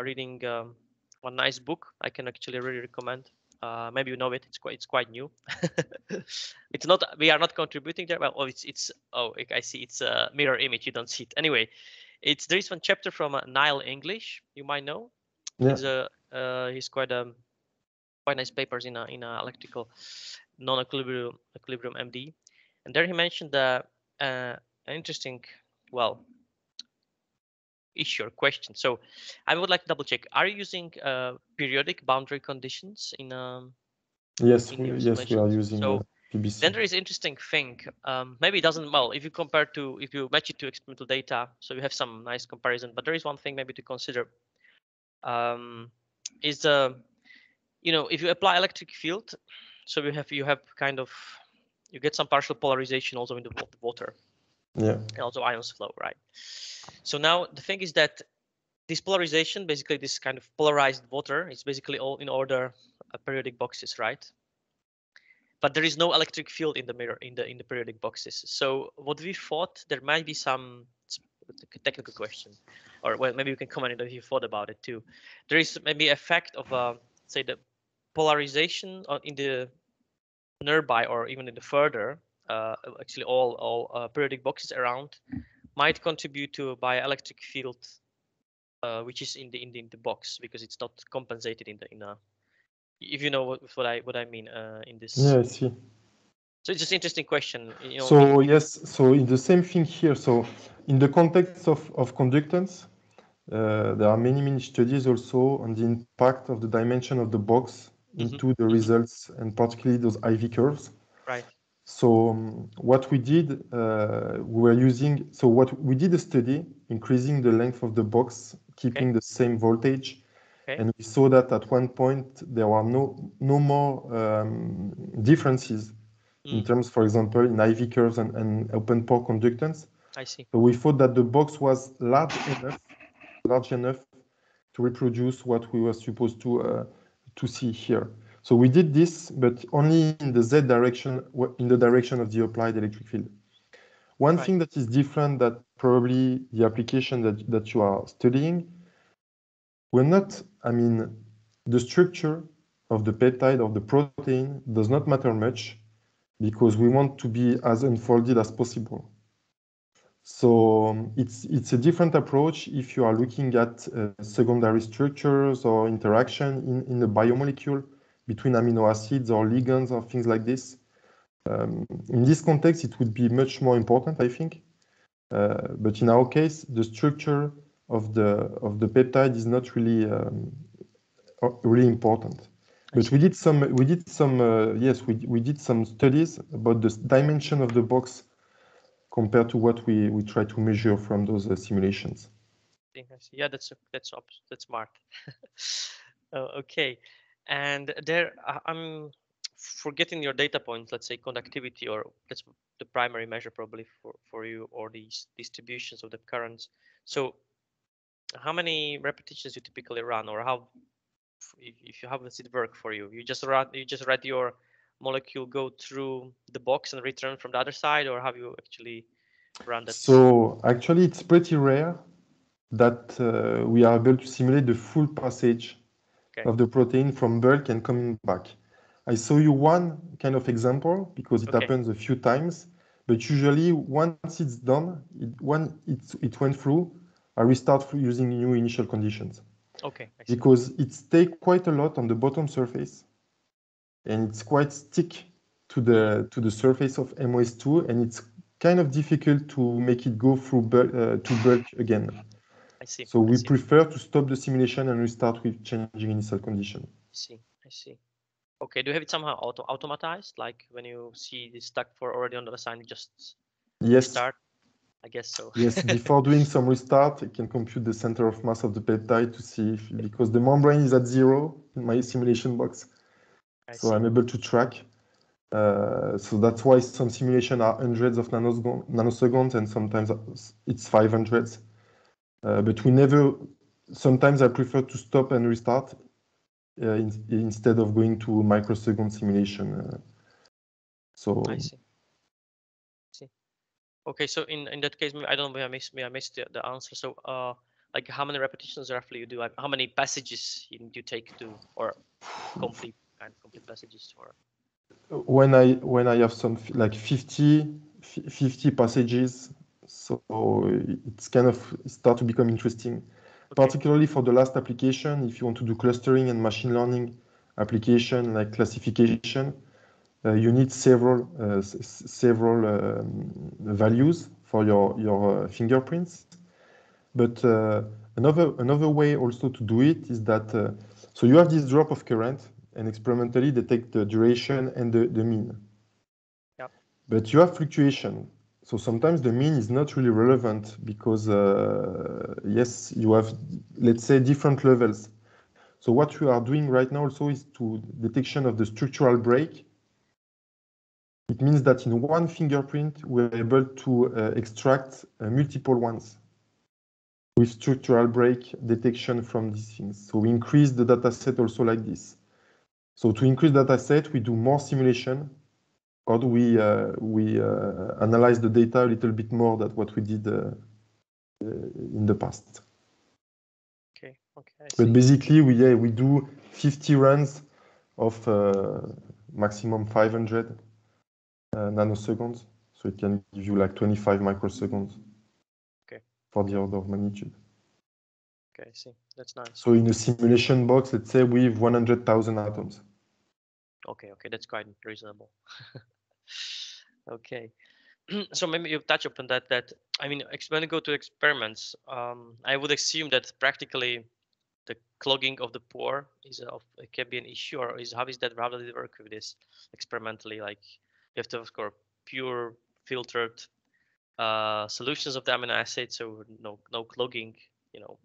reading one nice book I can actually really recommend. Maybe you know it. It's quite new. It's not. We are not contributing there. Well, I see. It's a mirror image. You don't see it anyway. There is one chapter from Niall English. You might know. Yeah. He's quite nice papers in electrical non-equilibrium MD, and there he mentioned an interesting issue or question. So I would like to double check. Are you using periodic boundary conditions in Yes, we are using PBC. Then there is interesting thing. Maybe it doesn't, if you match it to experimental data, so you have some nice comparison, but there is one thing maybe to consider. Is if you apply electric field, so you have kind of, you get some partial polarization also in the water. Yeah. And also ions flow, right? So now the thing is that this polarization, basically this kind of polarized water, is basically all in order periodic boxes, right? But there is no electric field in the mirror in the periodic boxes. So what we thought, there might be some technical question, or well, maybe you can comment if you thought about it too. There is maybe effect of say the polarization in the nearby or even in the further actually all periodic boxes around might contribute to a bioelectric field which is in the box, because it's not compensated in a. If you know what I mean in this. Yeah, I see. So it's just an interesting question. So in the same thing here. So in the context of conductance, There are many studies also on the impact of the dimension of the box into the results, and particularly those IV curves. Right. So what we did, we did a study increasing the length of the box, keeping the same voltage. Okay. And we saw that at one point there were no more differences in terms, for example, in IV curves and open pore conductance. I see. So we thought that the box was large enough to reproduce what we were supposed to see here. So we did this, but only in the Z direction, in the direction of the applied electric field. One thing that is different, that probably the application that you are studying, the structure of the peptide or the protein does not matter much, because we want to be as unfolded as possible. So it's a different approach if you are looking at secondary structures or interaction in a biomolecule between amino acids or ligands or things like this. In this context, it would be much more important, I think. But in our case, the structure of the peptide is not really really important. But we did some studies about the dimension of the box compared to what we try to measure from those simulations. Yeah, that's smart. Okay, and there I'm forgetting your data points. Let's say conductivity, or that's the primary measure probably for you, or these distributions of the currents. So, how many repetitions you typically run, or how, if you have it work for you, you just read your molecule go through the box and return from the other side, or have you actually run that? So actually, it's pretty rare that we are able to simulate the full passage of the protein from bulk and coming back. I saw you one kind of example because it happens a few times, but usually once it's done, it went through, I restart using new initial conditions. Okay. Because it stays quite a lot on the bottom surface, and it's quite stick to the surface of MOS2, and it's kind of difficult to make it go through to bulk again. I see. So we prefer to stop the simulation and restart with changing initial condition. I see. Okay, do you have it somehow automatized? Like when you see the stack for already on the other side, you just restart? I guess so. Yes, before doing some restart, I can compute the center of mass of the peptide to see if, because the membrane is at 0 in my simulation box. So I'm able to track. So that's why some simulations are hundreds of nanoseconds, and sometimes it's 500s. But we never, sometimes I prefer to stop and restart instead of going to microsecond simulation. I see. Okay, so in that case, I don't know, I missed the answer. So like how many repetitions roughly you do? How many passages you take to, or complete passages, or? When I have some like 50 passages, so it's kind of start to become interesting, particularly for the last application. If you want to do clustering and machine learning application like classification, you need several values for your fingerprints. But another way also to do it is that so you have this drop of current, and experimentally detect the duration and the mean. Yep. But you have fluctuation. So sometimes the mean is not really relevant because, yes, you have, let's say, different levels. So what we are doing right now also is to detection of the structural break. It means that in one fingerprint, we're able to extract multiple ones with structural break detection from these things. So we increase the data set also like this. So to increase data set, we do more simulation, or we analyze the data a little bit more than what we did in the past. Okay. But basically, we do 50 runs of maximum 500 nanoseconds, so it can give you like 25 microseconds. For the order of magnitude. Okay, I see. That's nice. So in a simulation box, let's say we have 100,000 atoms. Okay, that's quite reasonable. Okay, So maybe you touch upon that. I mean, when you go to experiments, I would assume that practically the clogging of the pore it can be an issue, or how does it work with this experimentally? Like you have to, of course, pure filtered solutions of the amino acids, so no clogging,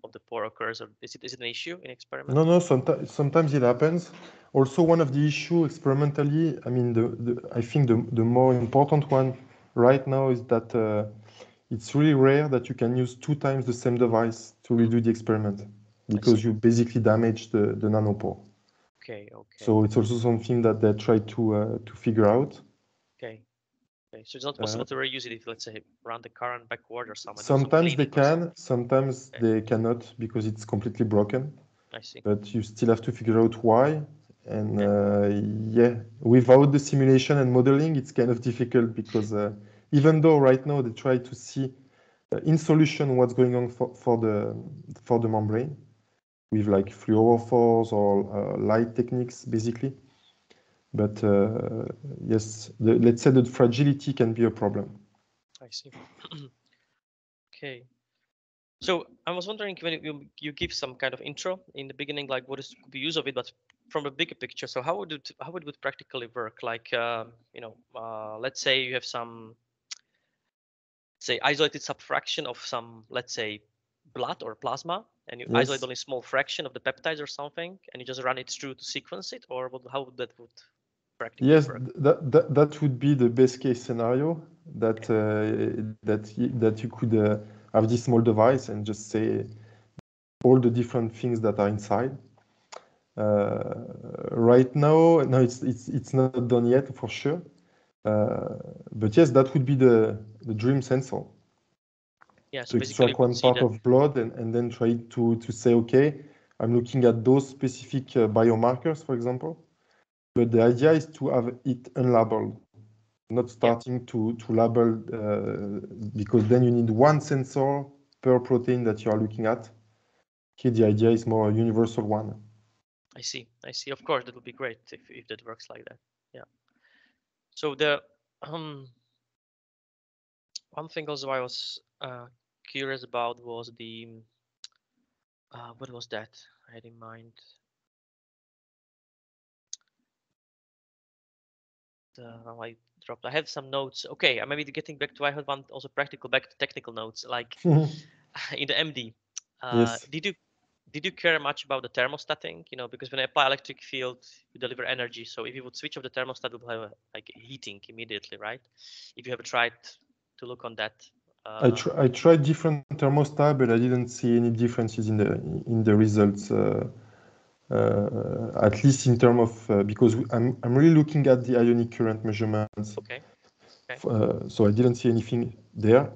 of the pore occurs, or is it an issue in experiment? No, sometimes it happens. Also, one of the issue experimentally, I mean, I think the more important one right now is that it's really rare that you can use 2 times the same device to redo the experiment, because you basically damage the nanopore. Okay. So it's also something that they try to figure out. Okay. So it's not possible to reuse it if, let's say, run the current backward or something. Sometimes they can, sometimes they cannot, because it's completely broken. I see. But you still have to figure out why. And yeah, without the simulation and modeling, it's kind of difficult, because even though right now they try to see in solution what's going on for the membrane with like fluorophores or light techniques, basically. But yes, let's say that fragility can be a problem. I see. Okay. So I was wondering, when you give some kind of intro in the beginning, like what is the use of it, but from a bigger picture. So how would it practically work? Like let's say you have some, say, isolated subfraction of some, let's say, blood or plasma, and you isolate only a small fraction of the peptides or something, and you just run it through to sequence it, or how would that practically work? That would be the best case scenario, that that you could have this small device and just say all the different things that are inside. Right now, no, it's not done yet for sure. But yes, that would be the dream sensor. Yeah, to extract one part of blood and then try to say, okay, I'm looking at those specific biomarkers, for example. But the idea is to have it unlabeled, not starting to label, because then you need one sensor per protein that you are looking at. Okay, the idea is more a universal one. I see. Of course, that would be great if that works like that. Yeah. So the one thing also I was curious about was the what was that I had in mind? I dropped. I had some notes. Okay, maybe getting back to, I had one also practical, back to technical notes. Like in the MD, Yes. did you care much about the thermostating? Because when I apply electric field, you deliver energy. So if you would switch off the thermostat, it would have like heating immediately, right? If you have tried to look on that. I tried different thermostat, but I didn't see any differences in the results. At least in terms of because I'm really looking at the ionic current measurements. Okay. So I didn't see anything there.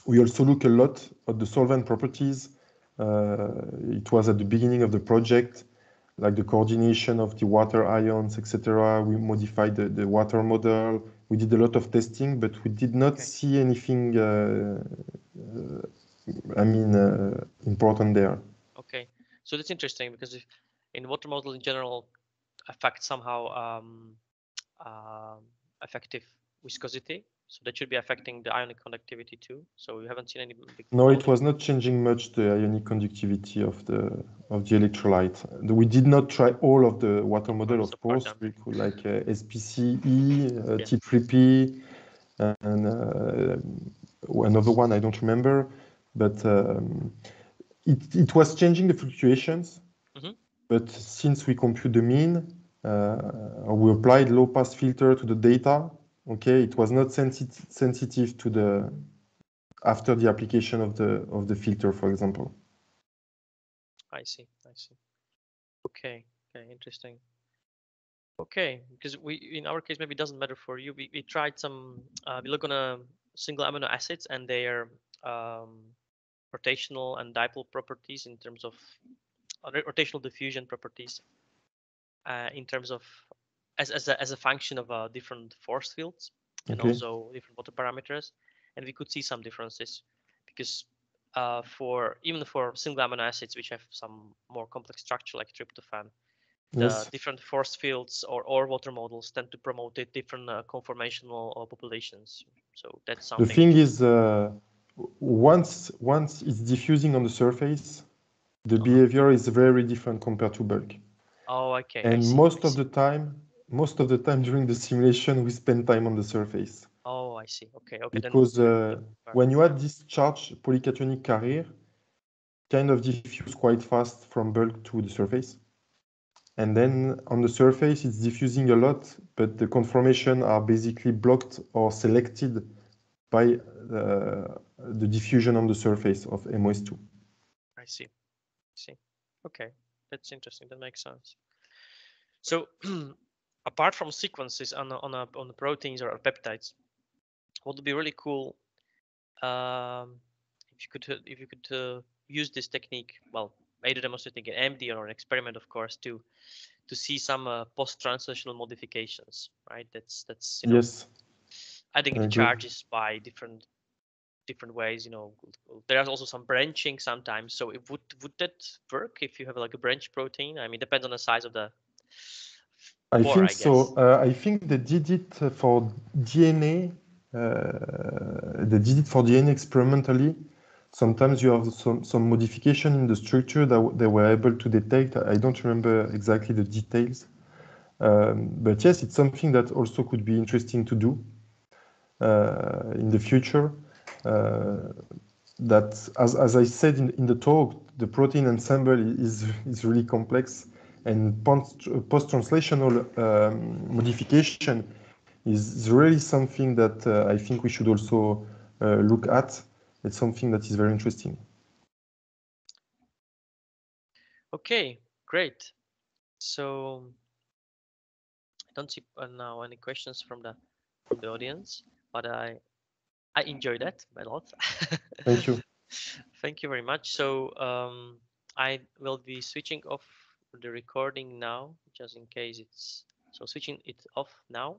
We also look a lot at the solvent properties. It was at the beginning of the project, like the coordination of the water ions, etc. We modified the water model. We did a lot of testing, but we did not see anything, important there. Okay, so that's interesting, because if in water model in general affect somehow effective viscosity, so that should be affecting the ionic conductivity too. So you haven't seen any big. No, it was not changing much the ionic conductivity of the electrolyte. We did not try all of the water model, of course. We could like SPCE, T3P, and another one I don't remember, but it was changing the fluctuations. But since we compute the mean, we applied low pass filter to the data. Okay, it was not sensitive to the after the application of the filter, for example. I see. Okay, interesting. Okay, because in our case, maybe it doesn't matter for you. We tried some. We look on a single amino acids and their rotational and dipole properties in terms of rotational diffusion properties. In terms of as a function of different force fields and also different water parameters, and we could see some differences, because for single amino acids which have some more complex structure like tryptophan, the different force fields or water models tend to promote different conformational populations. So that's The something. thing is, once it's diffusing on the surface, the behavior is very different compared to bulk. Oh, okay. And most of the time during the simulation, we spend time on the surface. Oh, I see. Okay. Because when you add this charged polycationic carrier, kind of diffuse quite fast from bulk to the surface. And then on the surface, it's diffusing a lot, but the conformation are basically blocked or selected by the diffusion on the surface of MOS2. I see. Okay, that's interesting. That makes sense. So, apart from sequences on the proteins or peptides, what would be really cool if you could use this technique? Well, either demonstrating an MD or an experiment, of course, to see some post-translational modifications, right? That's Yes. adding the charges by different ways. There's also some branching sometimes. So would that work if you have like a branch protein? I mean, depends on the size of the pore, I guess. So. I think they did it for DNA. They did it for DNA experimentally. Sometimes you have some modification in the structure that they were able to detect. I don't remember exactly the details. But yes, it's something that also could be interesting to do in the future. That, as I said in the talk, the protein ensemble is really complex, and post-translational modification is really something that I think we should also look at. It's something that is very interesting. Okay, great. So I don't see now any questions from the audience, but I enjoyed that a lot. Thank you. Thank you very much. So I will be switching off the recording now, just in case it's so switching it off now.